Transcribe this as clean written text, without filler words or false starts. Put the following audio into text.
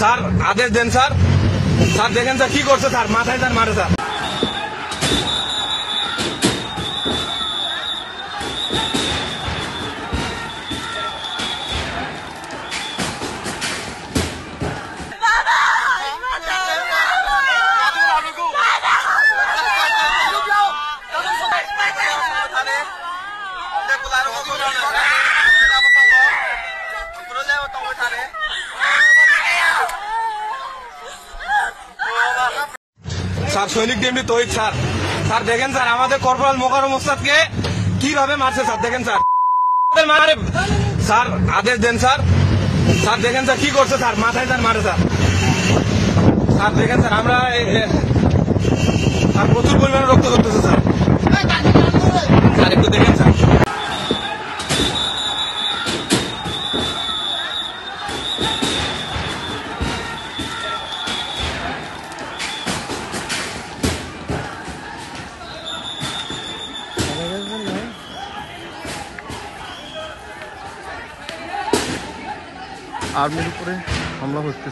Sir আদেশ দেন sir. Sir দেখেন sir কি করছে স্যার, মাথায় স্যার মারে স্যার। স্যার সৈনিক ডিএমডি তহিদ স্যার। স্যার দেখেন স্যার আমাদের কর্পোরাল মোকাররম ওস্তাদকে কিভাবে মারছে স্যার, দেখেন স্যার মারে। স্যার আদেশ দেন স্যার। স্যার দেখেন স্যার কি করছে স্যার, মাথায় স্যার মারে স্যার। স্যার দেখেন স্যার আমরা স্যার প্রচুর পরিমাণে রক্ত করতেছে স্যার। স্যার একটু দেখেন স্যার। আর্মির উপরে হামলা হচ্ছে।